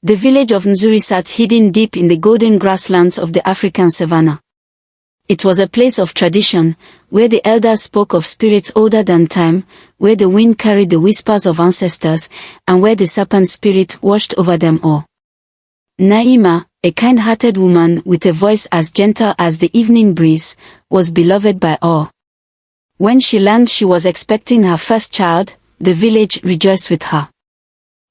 The village of Nzuri sat hidden deep in the golden grasslands of the African savanna. It was a place of tradition, where the elders spoke of spirits older than time, where the wind carried the whispers of ancestors, and where the serpent spirit watched over them all. Naima, a kind-hearted woman with a voice as gentle as the evening breeze, was beloved by all. When she learned she was expecting her first child, the village rejoiced with her.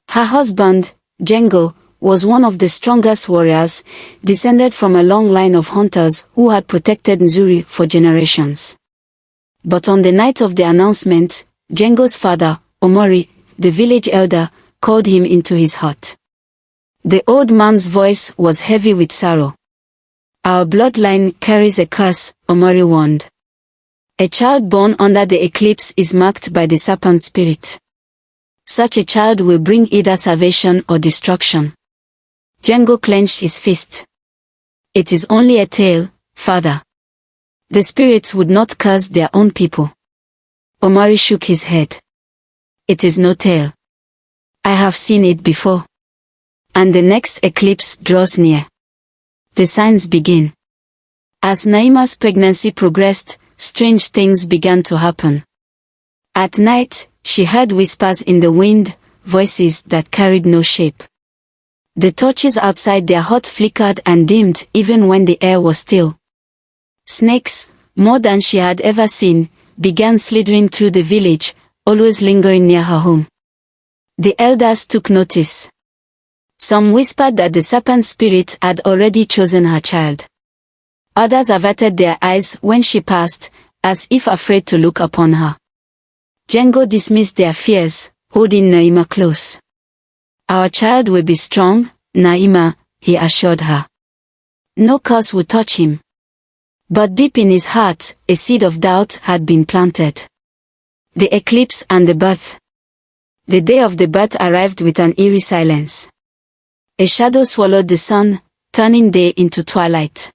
Her husband, Django, was one of the strongest warriors, descended from a long line of hunters who had protected Nzuri for generations. But on the night of the announcement, Django's father, Omori, the village elder, called him into his hut. The old man's voice was heavy with sorrow. "Our bloodline carries a curse," Omori warned. "A child born under the eclipse is marked by the serpent spirit. Such a child will bring either salvation or destruction." Django clenched his fist. "It is only a tale, father. The spirits would not curse their own people." Omori shook his head. "It is no tale. I have seen it before. And the next eclipse draws near. The signs begin." As Naima's pregnancy progressed, strange things began to happen. At night, she heard whispers in the wind, voices that carried no shape. The torches outside their hut flickered and dimmed even when the air was still. Snakes, more than she had ever seen, began slithering through the village, always lingering near her home. The elders took notice. Some whispered that the serpent spirit had already chosen her child. Others averted their eyes when she passed, as if afraid to look upon her. Django dismissed their fears, holding Naima close. "Our child will be strong, Naima," he assured her. "No curse will touch him." But deep in his heart, a seed of doubt had been planted. The eclipse and the birth. The day of the birth arrived with an eerie silence. A shadow swallowed the sun, turning day into twilight.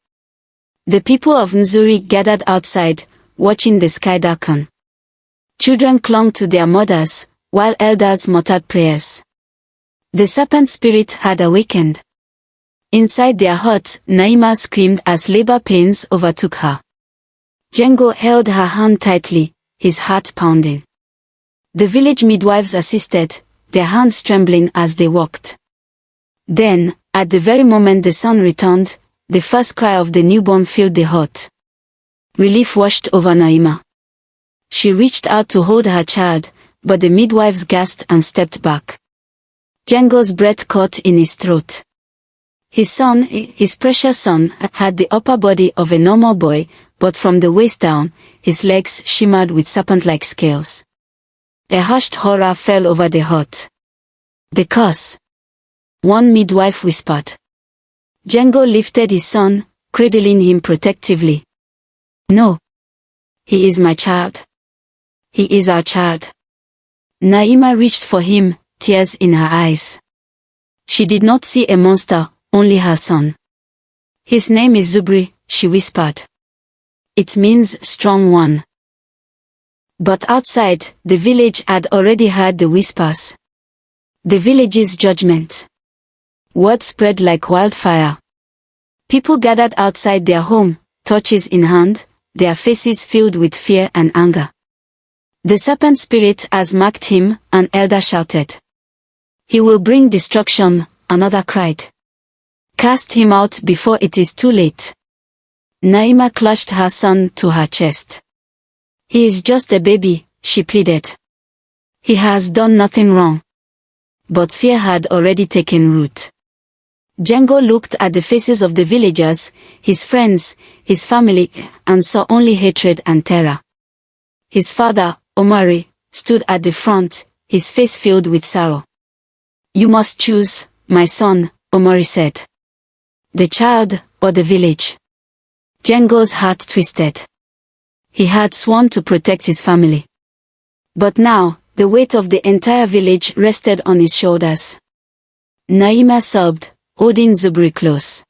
The people of Nzuri gathered outside, watching the sky darken. Children clung to their mothers, while elders muttered prayers. The serpent spirit had awakened. Inside their hut, Naima screamed as labor pains overtook her. Django held her hand tightly, his heart pounding. The village midwives assisted, their hands trembling as they walked. Then, at the very moment the sun returned, the first cry of the newborn filled the hut. Relief washed over Naima. She reached out to hold her child, but the midwives gasped and stepped back. Django's breath caught in his throat. His son, his precious son, had the upper body of a normal boy, but from the waist down, his legs shimmered with serpent-like scales. A hushed horror fell over the hut. "The curse," one midwife whispered. Django lifted his son, cradling him protectively. "No. He is my child. He is our child." Naima reached for him, tears in her eyes. She did not see a monster, only her son. "His name is Zubri," she whispered. "It means strong one." But outside, the village had already heard the whispers. The village's judgment. Word spread like wildfire. People gathered outside their home, torches in hand, their faces filled with fear and anger. "The serpent spirit has marked him," an elder shouted. "He will bring destruction," another cried. "Cast him out before it is too late." Naima clutched her son to her chest. "He is just a baby," she pleaded. "He has done nothing wrong." But fear had already taken root. Django looked at the faces of the villagers, his friends, his family, and saw only hatred and terror. His father, Omari, stood at the front, his face filled with sorrow. "You must choose, my son," Omari said. "The child, or the village?" Django's heart twisted. He had sworn to protect his family. But now, the weight of the entire village rested on his shoulders. Naima sobbed, holding Zubri close.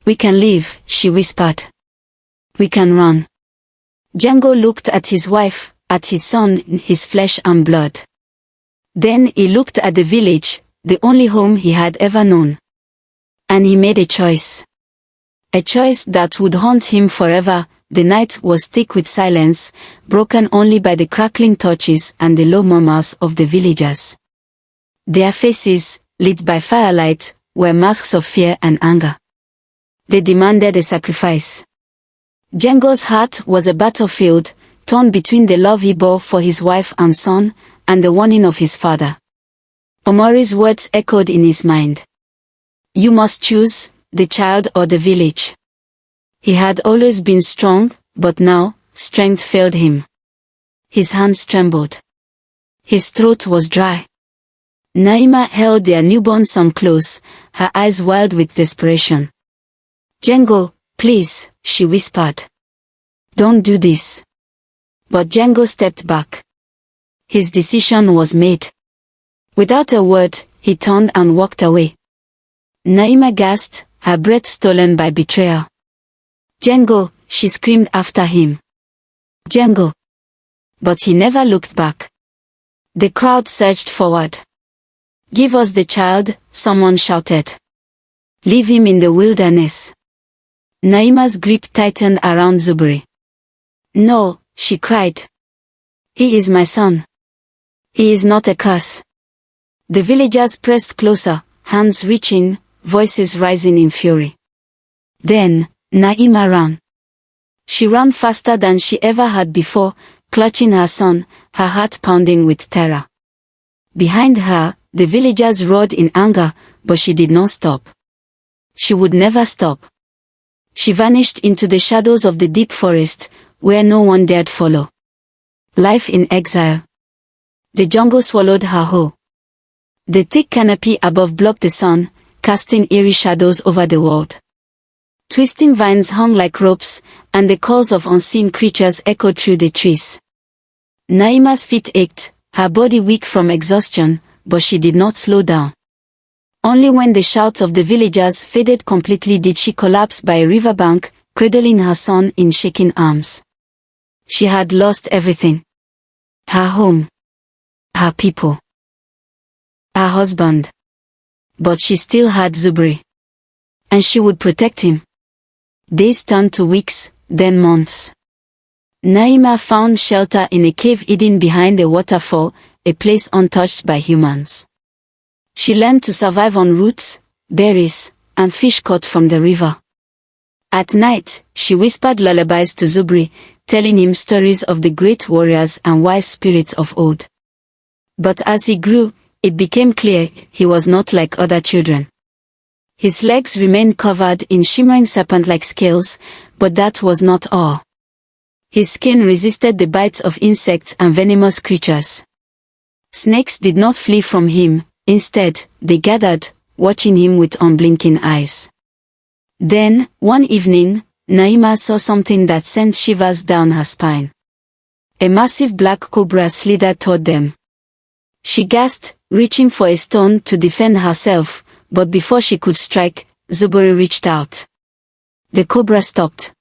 "We can leave," she whispered. "We can run." Django looked at his wife, at his son, his flesh and blood. Then he looked at the village, the only home he had ever known. And he made a choice. A choice that would haunt him forever. The night was thick with silence, broken only by the crackling torches and the low murmurs of the villagers. Their faces, lit by firelight, were masks of fear and anger. They demanded a sacrifice. Django's heart was a battlefield, torn between the love he bore for his wife and son, and the warning of his father. Omori's words echoed in his mind. You must choose, the child or the village. He had always been strong, but now, strength failed him. His hands trembled. His throat was dry. Naima held their newborn son close, her eyes wild with desperation. Django, please, she whispered. Don't do this. But Django stepped back. His decision was made. Without a word, he turned and walked away. Naima gasped, her breath stolen by betrayal. Django, she screamed after him. Django. But he never looked back. The crowd surged forward. Give us the child, someone shouted. Leave him in the wilderness. Naima's grip tightened around Zubri. No, she cried. He is my son. He is not a curse. The villagers pressed closer, hands reaching, voices rising in fury. Then, Naima ran. She ran faster than she ever had before, clutching her son, her heart pounding with terror. Behind her, the villagers roared in anger, but she did not stop. She would never stop. She vanished into the shadows of the deep forest, where no one dared follow. Life in exile. The jungle swallowed her whole. The thick canopy above blocked the sun, casting eerie shadows over the world. Twisting vines hung like ropes, and the calls of unseen creatures echoed through the trees. Naima's feet ached, her body weak from exhaustion, but she did not slow down. Only when the shouts of the villagers faded completely did she collapse by a riverbank, cradling her son in shaking arms. She had lost everything. Her home. Her people. Her husband. But she still had Zubri. And she would protect him. Days turned to weeks, then months. Naima found shelter in a cave hidden behind a waterfall, a place untouched by humans. She learned to survive on roots, berries, and fish caught from the river. At night, she whispered lullabies to Zubri, telling him stories of the great warriors and wise spirits of old. But as he grew, it became clear he was not like other children. His legs remained covered in shimmering serpent-like scales, but that was not all. His skin resisted the bites of insects and venomous creatures. Snakes did not flee from him, instead, they gathered, watching him with unblinking eyes. Then, one evening, Naima saw something that sent shivers down her spine. A massive black cobra slithered toward them. She gasped, reaching for a stone to defend herself, but before she could strike, Zubri reached out. The cobra stopped.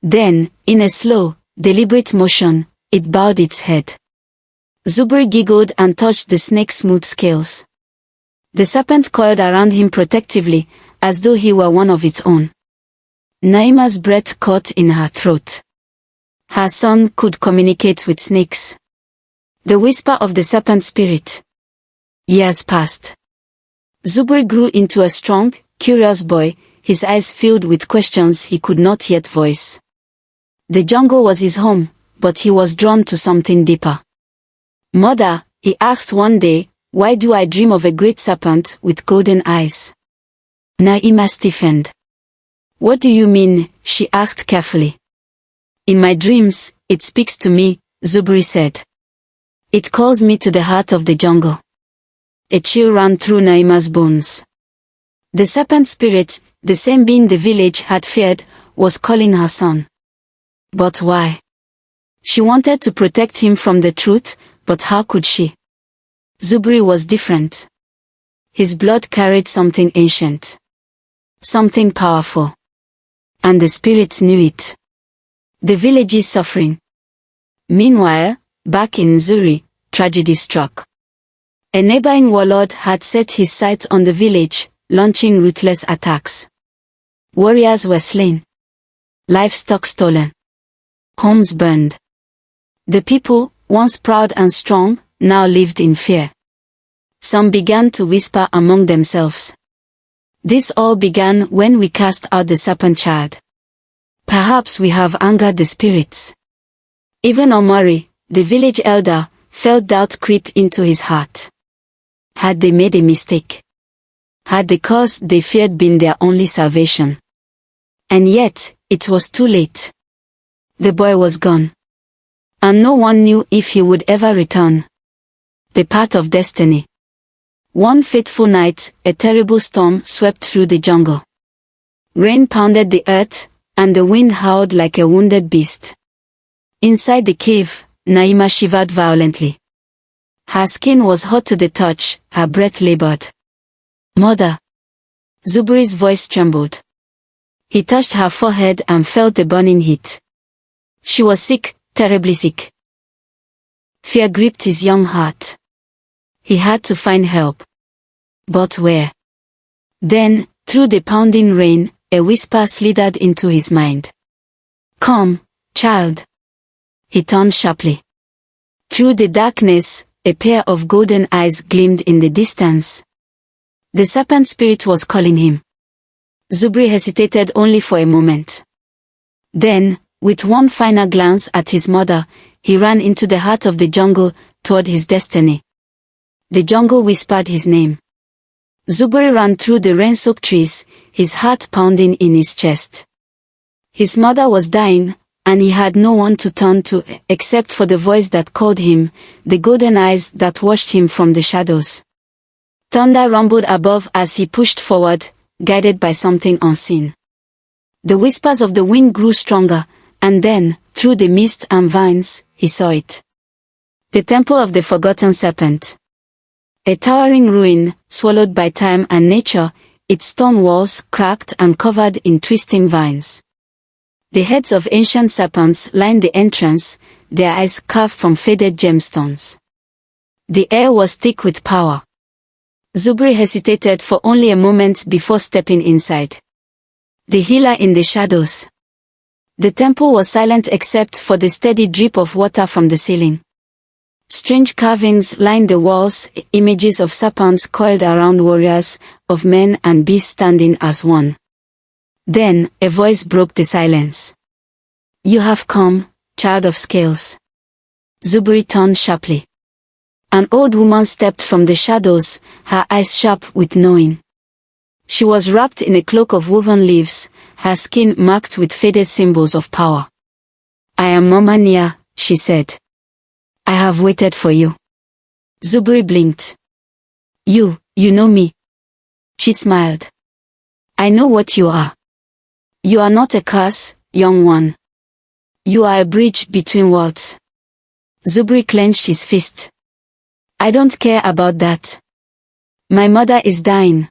Then, in a slow, deliberate motion, it bowed its head. Zubri giggled and touched the snake's smooth scales. The serpent coiled around him protectively, as though he were one of its own. Naima's breath caught in her throat. Her son could communicate with snakes. The whisper of the serpent spirit. Years passed. Zubri grew into a strong, curious boy, his eyes filled with questions he could not yet voice. The jungle was his home, but he was drawn to something deeper. Mother, he asked one day, why do I dream of a great serpent with golden eyes? Naima stiffened. What do you mean? She asked carefully. In my dreams, it speaks to me, Zubri said. It calls me to the heart of the jungle. A chill ran through Naima's bones. The serpent spirit, the same being the village had feared, was calling her son. But why? She wanted to protect him from the truth, but how could she? Zubri was different. His blood carried something ancient. Something powerful. And the spirits knew it. The village is suffering. Meanwhile, back in Zuri, tragedy struck. A neighboring warlord had set his sights on the village, launching ruthless attacks. Warriors were slain. Livestock stolen. Homes burned. The people, once proud and strong, now lived in fear. Some began to whisper among themselves. This all began when we cast out the serpent child. Perhaps we have angered the spirits. Even Omari, the village elder, felt doubt creep into his heart. Had they made a mistake? Had the cause they feared been their only salvation? And yet, it was too late. The boy was gone. And no one knew if he would ever return. The path of destiny. One fateful night, a terrible storm swept through the jungle. Rain pounded the earth, and the wind howled like a wounded beast. Inside the cave, Naima shivered violently. Her skin was hot to the touch, her breath labored. "Mother!" Zubri's voice trembled. He touched her forehead and felt the burning heat. She was sick, terribly sick. Fear gripped his young heart. He had to find help. But where? Then, through the pounding rain, a whisper slithered into his mind. "Come, child." He turned sharply. Through the darkness, a pair of golden eyes gleamed in the distance. The serpent spirit was calling him. Zubri hesitated only for a moment. Then, with one final glance at his mother, he ran into the heart of the jungle, toward his destiny. The jungle whispered his name. Zubri ran through the rain-soaked trees, his heart pounding in his chest. His mother was dying, and he had no one to turn to except for the voice that called him, the golden eyes that watched him from the shadows. Thunder rumbled above as he pushed forward, guided by something unseen. The whispers of the wind grew stronger, and then, through the mist and vines, he saw it. The temple of the forgotten serpent. A towering ruin, swallowed by time and nature, its stone walls cracked and covered in twisting vines. The heads of ancient serpents lined the entrance, their eyes carved from faded gemstones. The air was thick with power. Zubri hesitated for only a moment before stepping inside. The healer in the shadows. The temple was silent except for the steady drip of water from the ceiling. Strange carvings lined the walls, images of serpents coiled around warriors, of men and beasts standing as one. Then, a voice broke the silence. "You have come, child of scales." Zubri turned sharply. An old woman stepped from the shadows, her eyes sharp with knowing. She was wrapped in a cloak of woven leaves, her skin marked with faded symbols of power. "I am Mama Nia," she said. "I have waited for you." Zubri blinked. You know me." She smiled. "I know what you are. You are not a curse, young one. You are a bridge between worlds." Zubri clenched his fist. "I don't care about that. My mother is dying.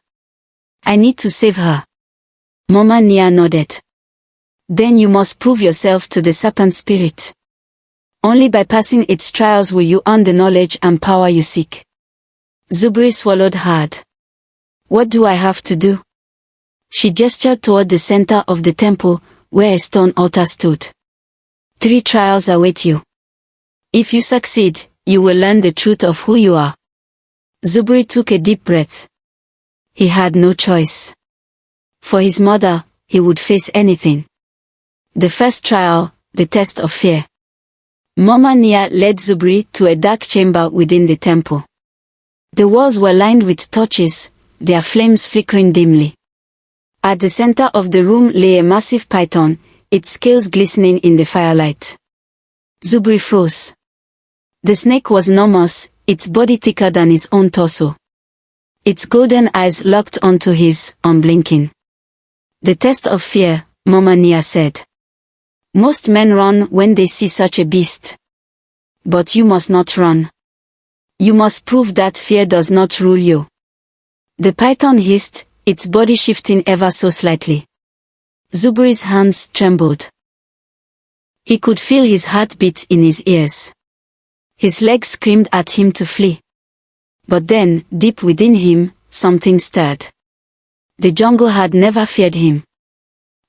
I need to save her." Mama Nia nodded. "Then you must prove yourself to the serpent spirit. Only by passing its trials will you earn the knowledge and power you seek." Zubri swallowed hard. "What do I have to do?" She gestured toward the center of the temple, where a stone altar stood. 3 trials await you. If you succeed, you will learn the truth of who you are." Zubri took a deep breath. He had no choice. For his mother, he would face anything. The first trial, the test of fear. Mama Nia led Zubri to a dark chamber within the temple. The walls were lined with torches, their flames flickering dimly. At the center of the room lay a massive python, its scales glistening in the firelight. Zubri froze. The snake was enormous, its body thicker than his own torso. Its golden eyes locked onto his, unblinking. "The test of fear," Mama Nia said. "Most men run when they see such a beast. But you must not run. You must prove that fear does not rule you." The python hissed, its body shifting ever so slightly. Zubri's hands trembled. He could feel his heartbeat in his ears. His legs screamed at him to flee. But then, deep within him, something stirred. The jungle had never feared him.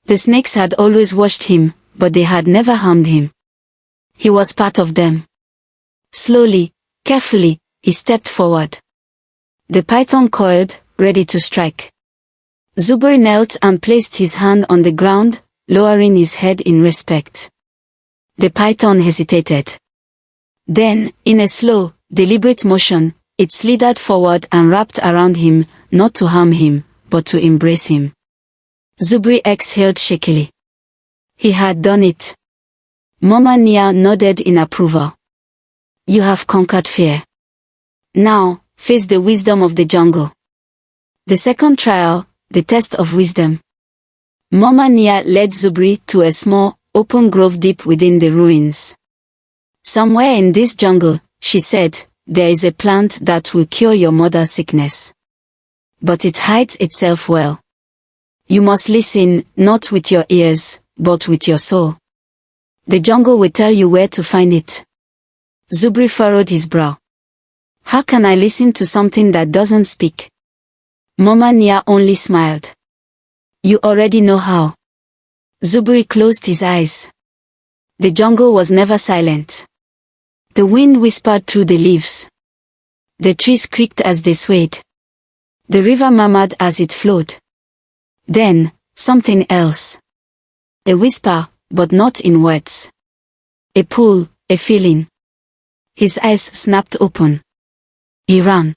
The snakes had always watched him, but they had never harmed him. He was part of them. Slowly, carefully, he stepped forward. The python coiled, ready to strike. Zubri knelt and placed his hand on the ground, lowering his head in respect. The python hesitated. Then, in a slow, deliberate motion, it slithered forward and wrapped around him, not to harm him, but to embrace him. Zubri exhaled shakily. He had done it. Mama Nia nodded in approval. You have conquered fear. Now, face the wisdom of the jungle. The second trial, the test of wisdom. Mama Nia led Zubri to a small, open grove deep within the ruins. Somewhere in this jungle, she said, there is a plant that will cure your mother's sickness. But it hides itself well. You must listen, not with your ears, but with your soul. The jungle will tell you where to find it. Zubri furrowed his brow. How can I listen to something that doesn't speak? Mama Nia only smiled. You already know how. Zubri closed his eyes. The jungle was never silent. The wind whispered through the leaves. The trees creaked as they swayed. The river murmured as it flowed. Then, something else. A whisper, but not in words. A pull, a feeling. His eyes snapped open. He ran.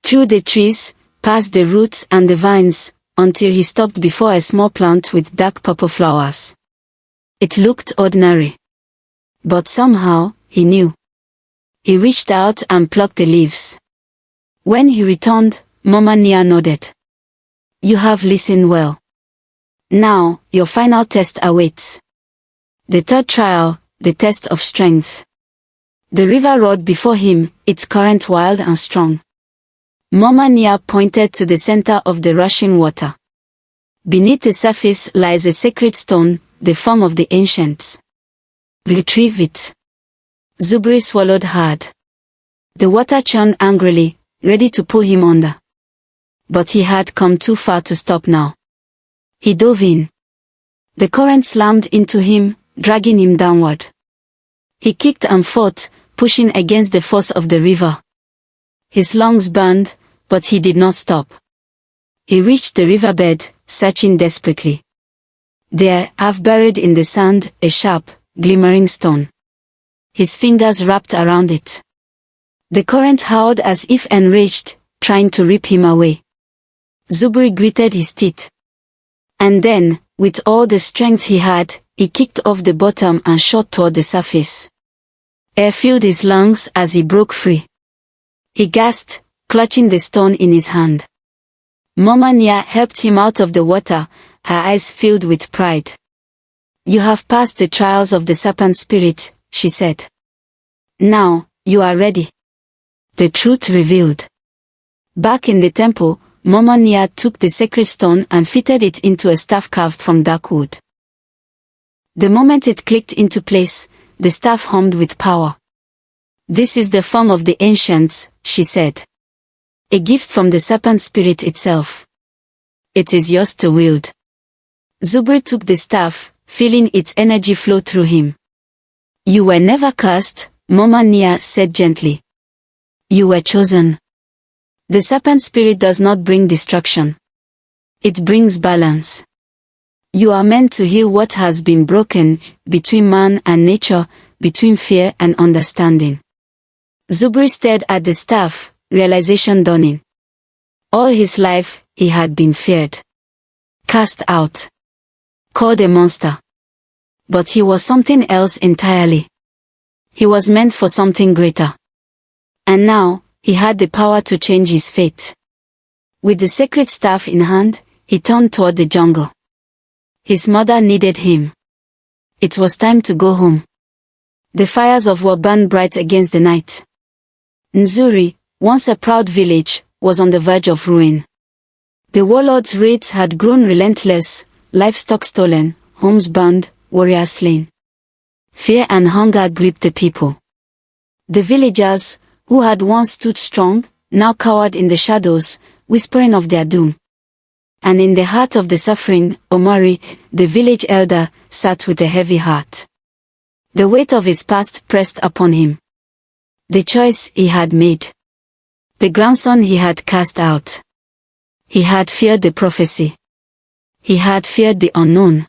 Through the trees, past the roots and the vines, until he stopped before a small plant with dark purple flowers. It looked ordinary. But somehow, he knew. He reached out and plucked the leaves. When he returned, Mama Nia nodded. You have listened well. Now, your final test awaits. The third trial, the test of strength. The river roared before him, its current wild and strong. Mama Nia pointed to the center of the rushing water. Beneath the surface lies a sacred stone, the form of the ancients. Retrieve it. Zubri swallowed hard. The water churned angrily, ready to pull him under. But he had come too far to stop now. He dove in. The current slammed into him, dragging him downward. He kicked and fought, pushing against the force of the river. His lungs burned, but he did not stop. He reached the riverbed, searching desperately. There, half buried in the sand, a sharp, glimmering stone. His fingers wrapped around it. The current howled as if enraged, trying to rip him away. Zubri gritted his teeth. And then, with all the strength he had, he kicked off the bottom and shot toward the surface. Air filled his lungs as he broke free. He gasped, clutching the stone in his hand. Mama Nia helped him out of the water, her eyes filled with pride. You have passed the trials of the serpent spirit, she said. Now, you are ready. The truth revealed. Back in the temple, Mama Nia took the sacred stone and fitted it into a staff carved from dark wood. The moment it clicked into place, the staff hummed with power. This is the form of the ancients, she said. A gift from the serpent spirit itself. It is yours to wield. Zubri took the staff, feeling its energy flow through him. You were never cursed, Mama Nia said gently. You were chosen. The serpent spirit does not bring destruction. It brings balance. You are meant to heal what has been broken, between man and nature, between fear and understanding. Zubri stared at the staff, realization dawning. All his life, he had been feared. Cast out. Called a monster. But he was something else entirely. He was meant for something greater. And now, he had the power to change his fate. With the sacred staff in hand, he turned toward the jungle. His mother needed him. It was time to go home. The fires of war burned bright against the night. Nzuri, once a proud village, was on the verge of ruin. The warlords' raids had grown relentless, livestock stolen, homes burned, warriors slain. Fear and hunger gripped the people. The villagers, who had once stood strong, now cowered in the shadows, whispering of their doom. And in the heart of the suffering, Omari, the village elder, sat with a heavy heart. The weight of his past pressed upon him. The choice he had made. The grandson he had cast out. He had feared the prophecy. He had feared the unknown.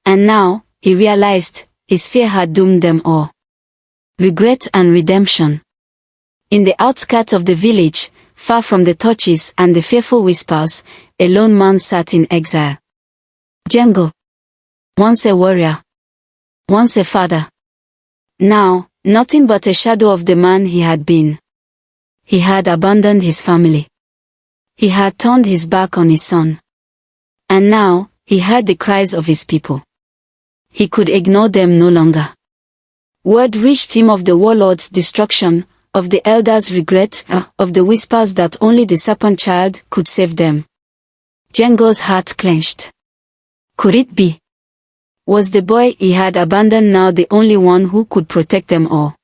And now, he realized, his fear had doomed them all. Regret and redemption. In the outskirts of the village, far from the torches and the fearful whispers, a lone man sat in exile. Jungle. Once a warrior. Once a father. Now, nothing but a shadow of the man he had been. He had abandoned his family. He had turned his back on his son. And now, he heard the cries of his people. He could ignore them no longer. Word reached him of the warlord's destruction, of the elders' regret, of the whispers that only the serpent child could save them. Django's heart clenched. Could it be? Was the boy he had abandoned now the only one who could protect them all?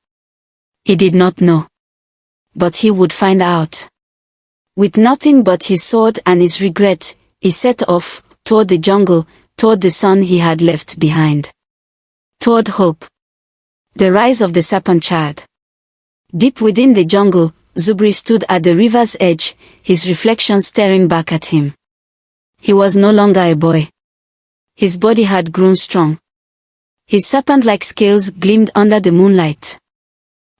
He did not know. But he would find out. With nothing but his sword and his regret, he set off, toward the jungle, toward the son he had left behind. Toward hope. The rise of the serpent child. Deep within the jungle, Zubri stood at the river's edge, his reflection staring back at him. He was no longer a boy. His body had grown strong. His serpent-like scales gleamed under the moonlight.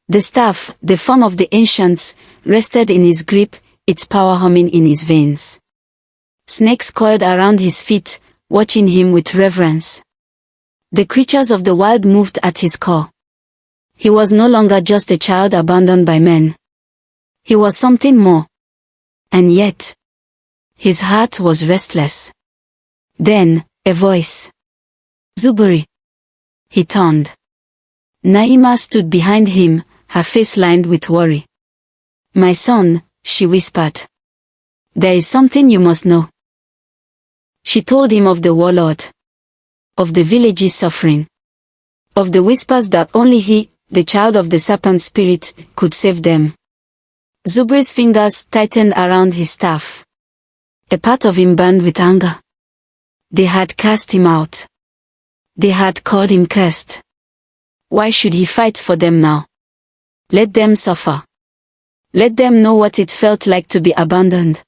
The staff, the form of the ancients, rested in his grip, its power humming in his veins. Snakes coiled around his feet, watching him with reverence. The creatures of the wild moved at his call. He was no longer just a child abandoned by men. He was something more. And yet, his heart was restless. Then, a voice. Zubri. He turned. Naima stood behind him, her face lined with worry. My son, she whispered. There is something you must know. She told him of the warlord. Of the village's suffering. Of the whispers that only he, the child of the serpent spirit, could save them. Zubri's fingers tightened around his staff. A part of him burned with anger. They had cast him out. They had called him cursed. Why should he fight for them now? Let them suffer. Let them know what it felt like to be abandoned.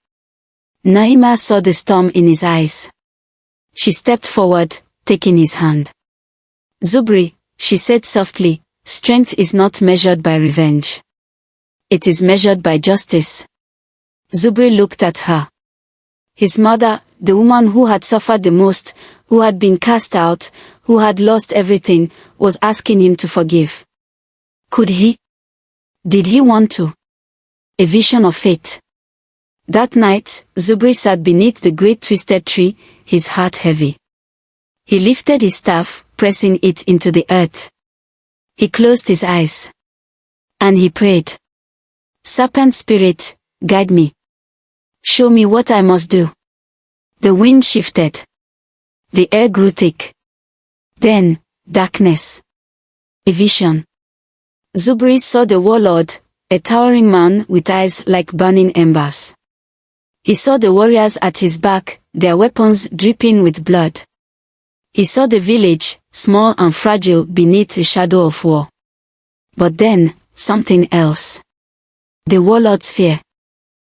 Naima saw the storm in his eyes. She stepped forward, taking his hand. Zubri, she said softly, strength is not measured by revenge. It is measured by justice. Zubri looked at her. His mother, the woman who had suffered the most, who had been cast out, who had lost everything, was asking him to forgive. Could he? Did he want to? A vision of fate. That night, Zubri sat beneath the great twisted tree, his heart heavy. He lifted his staff, pressing it into the earth. He closed his eyes. And he prayed. Serpent spirit, guide me. Show me what I must do. The wind shifted. The air grew thick. Then, darkness. A vision. Zubri saw the warlord, a towering man with eyes like burning embers. He saw the warriors at his back, their weapons dripping with blood. He saw the village, small and fragile beneath the shadow of war. But then, something else. The warlord's fear.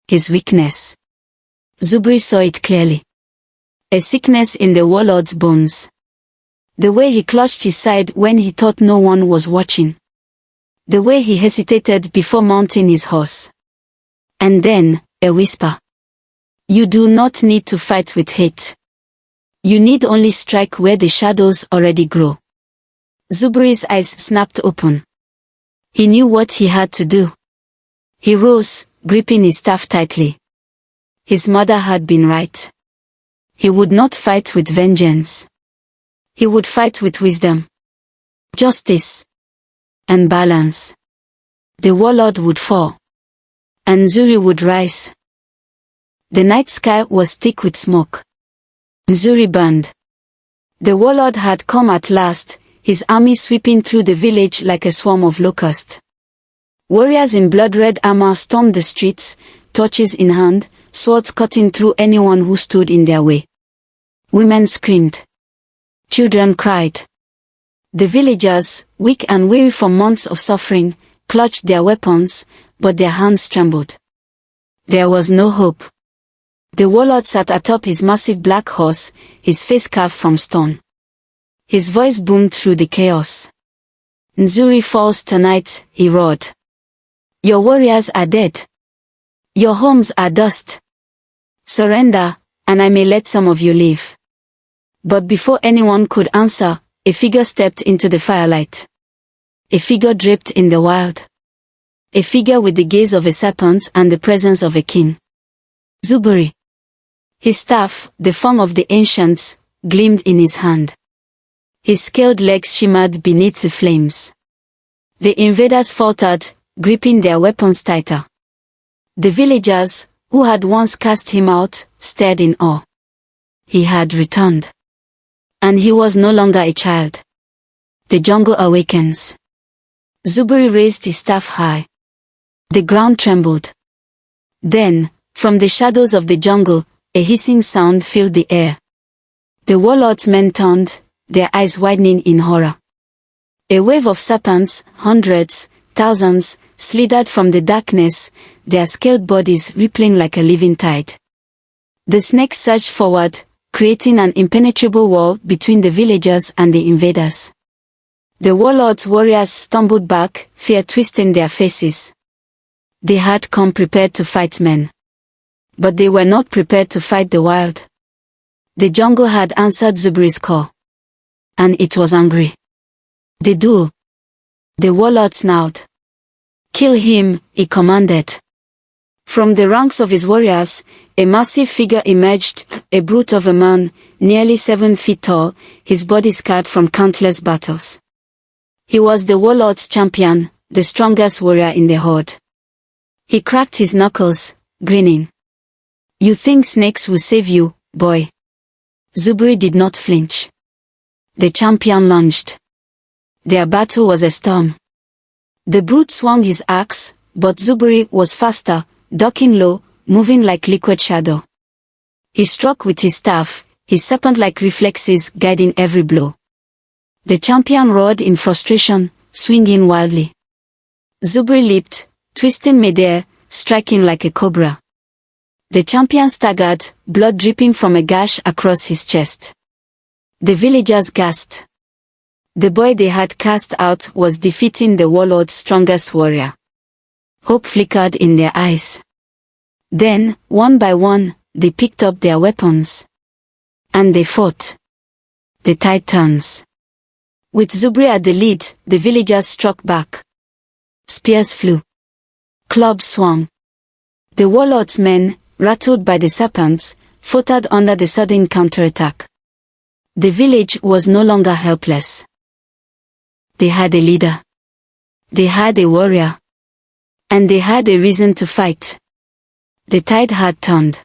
His weakness. Zubri saw it clearly. A sickness in the warlord's bones. The way he clutched his side when he thought no one was watching. The way he hesitated before mounting his horse. And then, a whisper. You do not need to fight with hate. You need only strike where the shadows already grow. Zubri's eyes snapped open. He knew what he had to do. He rose, gripping his staff tightly. His mother had been right. He would not fight with vengeance. He would fight with wisdom, justice, and balance. The warlord would fall. And Zuri would rise. The night sky was thick with smoke. Zuri burned. The warlord had come at last, his army sweeping through the village like a swarm of locusts. Warriors in blood-red armor stormed the streets, torches in hand, swords cutting through anyone who stood in their way. Women screamed. Children cried. The villagers, weak and weary from months of suffering, clutched their weapons, but their hands trembled. There was no hope. The warlord sat atop his massive black horse, his face carved from stone. His voice boomed through the chaos. "Nzuri falls tonight," he roared. "Your warriors are dead. Your homes are dust. Surrender, and I may let some of you live." But before anyone could answer, a figure stepped into the firelight. A figure draped in the wild. A figure with the gaze of a serpent and the presence of a king. Zuberi. His staff, the form of the ancients, gleamed in his hand. His scaled legs shimmered beneath the flames. The invaders faltered, gripping their weapons tighter. The villagers, who had once cast him out, stared in awe. He had returned. And he was no longer a child. The jungle awakens. Zuberi raised his staff high. The ground trembled. Then, from the shadows of the jungle, a hissing sound filled the air. The warlord's men turned, their eyes widening in horror. A wave of serpents, hundreds, thousands, slithered from the darkness, their scaled bodies rippling like a living tide. The snakes surged forward, creating an impenetrable wall between the villagers and the invaders. The warlord's warriors stumbled back, fear twisting their faces. They had come prepared to fight men. But they were not prepared to fight the wild. The jungle had answered Zuberi's call. And it was angry. "They do." The warlord snarled. "Kill him," he commanded. From the ranks of his warriors, a massive figure emerged, a brute of a man, nearly 7 feet tall, his body scarred from countless battles. He was the warlord's champion, the strongest warrior in the horde. He cracked his knuckles, grinning. "You think snakes will save you, boy?" Zuberi did not flinch. The champion lunged. Their battle was a storm. The brute swung his axe, but Zuberi was faster, ducking low, moving like liquid shadow. He struck with his staff, his serpent-like reflexes guiding every blow. The champion roared in frustration, swinging wildly. Zuberi leaped, twisting midair, striking like a cobra. The champion staggered, blood dripping from a gash across his chest. The villagers gasped. The boy they had cast out was defeating the warlord's strongest warrior. Hope flickered in their eyes. Then, one by one, they picked up their weapons. And they fought. The tide turns. With Zuberi at the lead, the villagers struck back. Spears flew. Clubs swung. The warlord's men, rattled by the serpents, faltered under the sudden counterattack. The village was no longer helpless. They had a leader. They had a warrior. And they had a reason to fight. The tide had turned.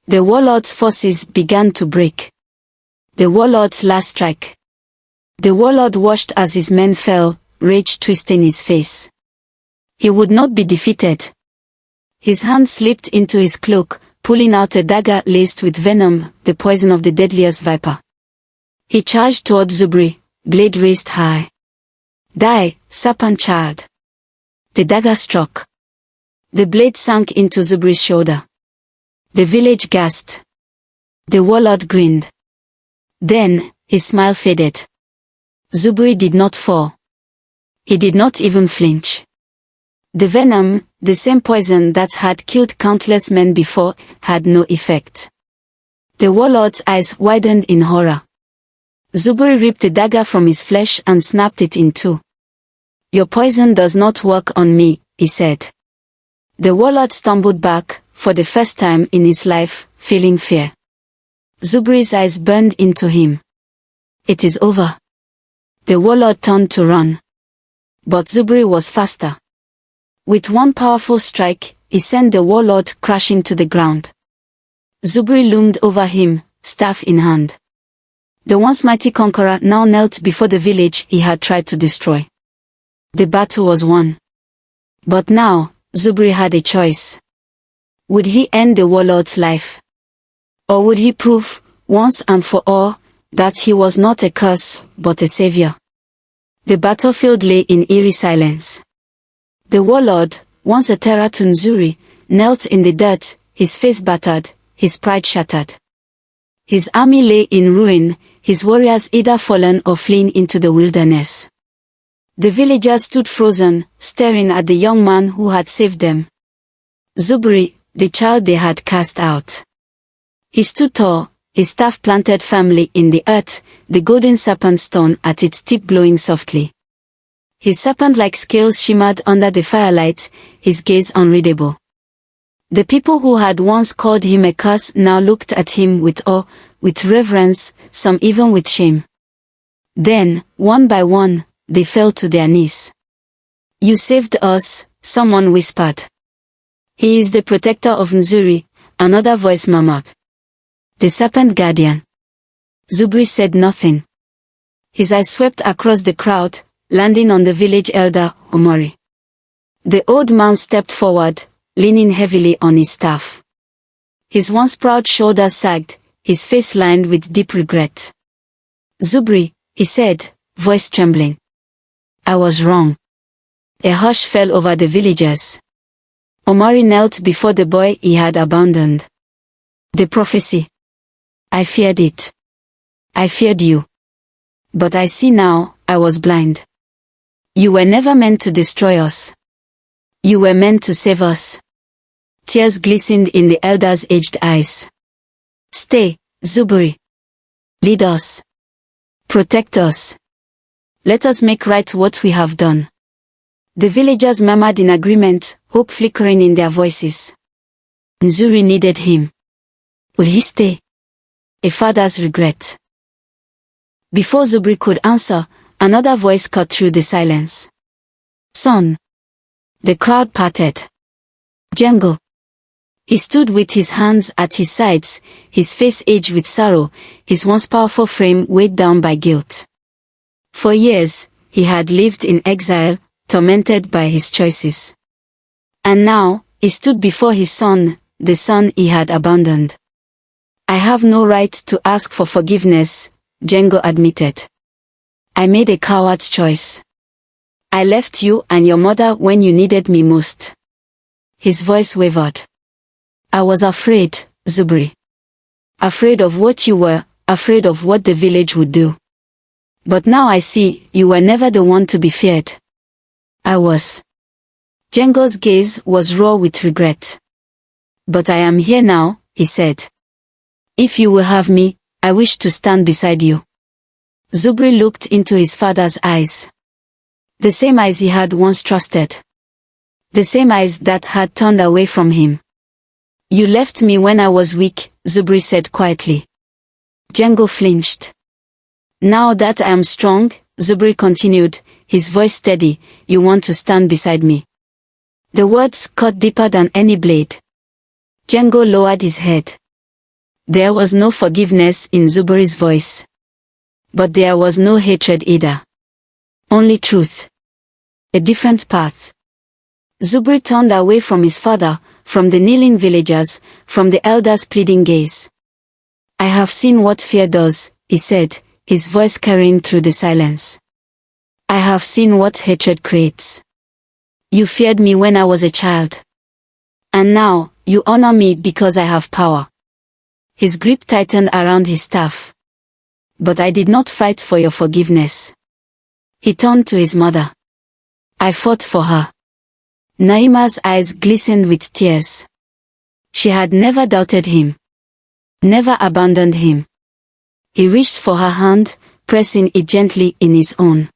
The warlord's forces began to break. The warlord's last strike. The warlord watched as his men fell, rage twisting his face. He would not be defeated. His hand slipped into his cloak, pulling out a dagger laced with venom, the poison of the deadliest viper. He charged toward Zuberi, blade raised high. "Die, serpent child." The dagger struck. The blade sank into Zuberi's shoulder. The village gasped. The warlord grinned. Then, his smile faded. Zuberi did not fall. He did not even flinch. The venom, the same poison that had killed countless men before, had no effect. The warlord's eyes widened in horror. Zuberi ripped the dagger from his flesh and snapped it in two. "Your poison does not work on me," he said. The warlord stumbled back, for the first time in his life, feeling fear. Zuberi's eyes burned into him. "It is over." The warlord turned to run. But Zuberi was faster. With one powerful strike, he sent the warlord crashing to the ground. Zuberi loomed over him, staff in hand. The once mighty conqueror now knelt before the village he had tried to destroy. The battle was won. But now, Zubri had a choice. Would he end the warlord's life? Or would he prove, once and for all, that he was not a curse, but a savior? The battlefield lay in eerie silence. The warlord, once a terror to Nzuri, knelt in the dirt, his face battered, his pride shattered. His army lay in ruin, his warriors either fallen or fleeing into the wilderness. The villagers stood frozen, staring at the young man who had saved them. Zubri, the child they had cast out. He stood tall, his staff planted firmly in the earth, the golden serpent stone at its tip glowing softly. His serpent-like scales shimmered under the firelight, his gaze unreadable. The people who had once called him a curse now looked at him with awe, with reverence, some even with shame. Then, one by one, they fell to their knees. "You saved us," someone whispered. "He is the protector of Nzuri," another voice murmured. "The serpent guardian." Zubri said nothing. His eyes swept across the crowd, landing on the village elder, Omori. The old man stepped forward, leaning heavily on his staff. His once proud shoulders sagged, his face lined with deep regret. "Zubri," he said, voice trembling. "I was wrong." A hush fell over the villagers. Omori knelt before the boy he had abandoned. "The prophecy. I feared it. I feared you. But I see now, I was blind. You were never meant to destroy us. You were meant to save us." Tears glistened in the elder's aged eyes. "Stay, Zubri. Lead us. Protect us. Let us make right what we have done." The villagers murmured in agreement, hope flickering in their voices. Nzuri needed him. Would he stay? A father's regret. Before Zubri could answer, another voice cut through the silence. "Son." The crowd parted. "Django." He stood with his hands at his sides, his face aged with sorrow, his once powerful frame weighed down by guilt. For years, he had lived in exile, tormented by his choices. And now, he stood before his son, the son he had abandoned. "I have no right to ask for forgiveness," Django admitted. "I made a coward's choice. I left you and your mother when you needed me most." His voice wavered. "I was afraid, Zubri. Afraid of what you were, afraid of what the village would do. But now I see, you were never the one to be feared." "I was." Django's gaze was raw with regret. "But I am here now," he said. "If you will have me, I wish to stand beside you." Zubri looked into his father's eyes. The same eyes he had once trusted. The same eyes that had turned away from him. "You left me when I was weak," Zubri said quietly. Django flinched. "Now that I am strong," Zubri continued, his voice steady, "you want to stand beside me." The words cut deeper than any blade. Django lowered his head. There was no forgiveness in Zubri's voice. But there was no hatred either. Only truth. A different path. Zubri turned away from his father, from the kneeling villagers, from the elders' pleading gaze. "I have seen what fear does," he said, his voice carrying through the silence. "I have seen what hatred creates. You feared me when I was a child. And now, you honor me because I have power." His grip tightened around his staff. "But I did not fight for your forgiveness." He turned to his mother. "I fought for her." Naima's eyes glistened with tears. She had never doubted him. Never abandoned him. He reached for her hand, pressing it gently in his own.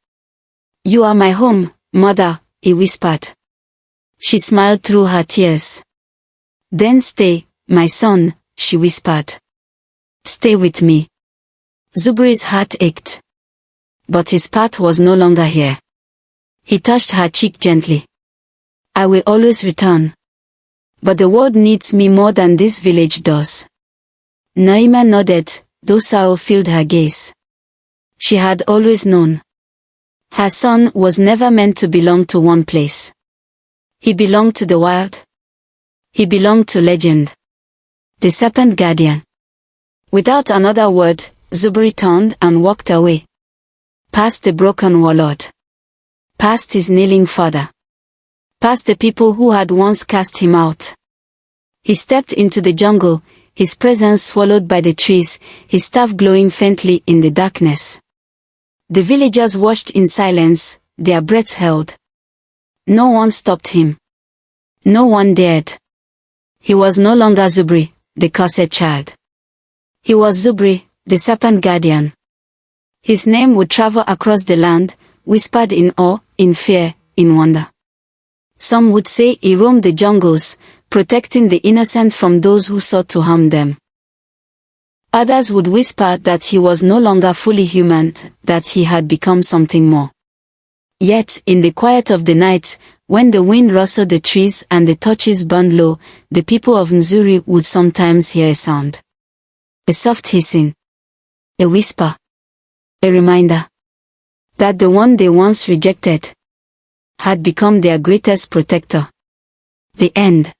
"You are my home, mother," he whispered. She smiled through her tears. "Then stay, my son," she whispered. "Stay with me." Zubri's heart ached. But his path was no longer here. He touched her cheek gently. "I will always return. But the world needs me more than this village does." Naima nodded, though sorrow filled her gaze. She had always known. Her son was never meant to belong to one place. He belonged to the wild. He belonged to legend. The serpent guardian. Without another word, Zubri turned and walked away. Past the broken warlord. Past his kneeling father. Past the people who had once cast him out. He stepped into the jungle, his presence swallowed by the trees, his staff glowing faintly in the darkness. The villagers watched in silence, their breaths held. No one stopped him. No one dared. He was no longer Zubri, the cursed child. He was Zubri, the serpent guardian. His name would travel across the land, whispered in awe, in fear, in wonder. Some would say he roamed the jungles, protecting the innocent from those who sought to harm them. Others would whisper that he was no longer fully human, that he had become something more. Yet, in the quiet of the night, when the wind rustled the trees and the torches burned low, the people of Nzuri would sometimes hear a sound. A soft hissing. A whisper. A reminder that the one they once rejected had become their greatest protector. The end.